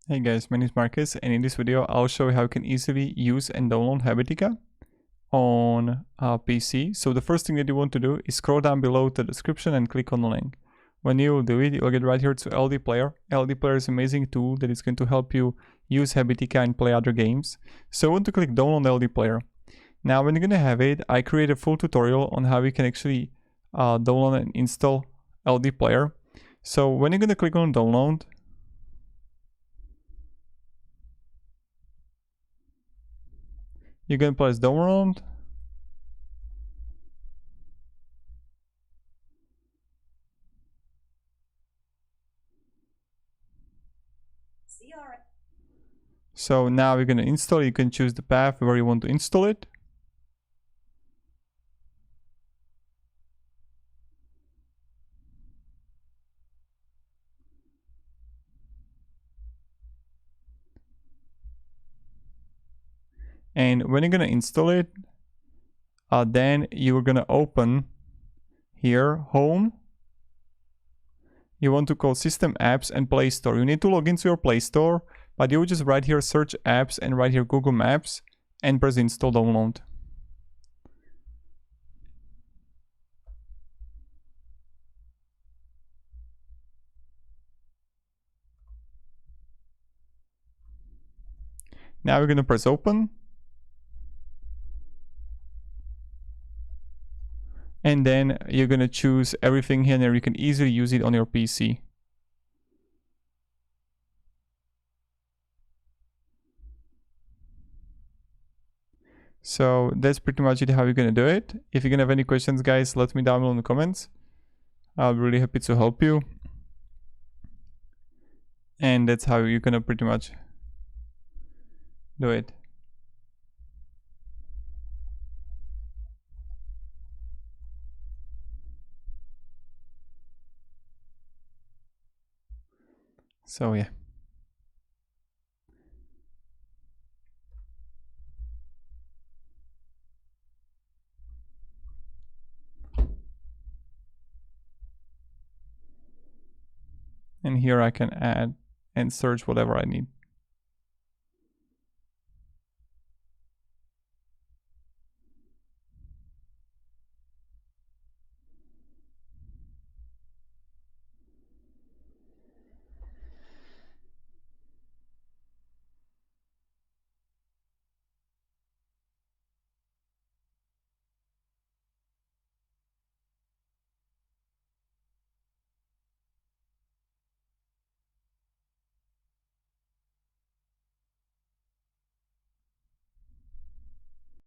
Hey guys, my name is Marcus, and in this video I'll show you how you can easily use and download Habitica on a PC. So the first thing that you want to do is scroll down below to the description and click on the link. When you will do it, you'll get right here to Ldplayer. Ldplayer is an amazing tool that is going to help you use Habitica and play other games. So I want to click download Ldplayer. Now when you're gonna have it, I created a full tutorial on how you can actually download and install Ldplayer. So when you're gonna click on download, you can press download. So now we're going to install. You can choose the path where you want to install it. And when you're going to install it, then you're going to open here, home. You want to call system apps and Play Store. You need to log into your Play Store, but you will just write here search apps and write here Google Maps and press install download. Now we're going to press open. And then you're going to choose everything here, and you can easily use it on your PC. So that's pretty much it, how you're going to do it. If you're going to have any questions, guys, let me down below in the comments. I'll be really happy to help you. And that's how you're going to pretty much do it. So yeah. And here I can add and search whatever I need.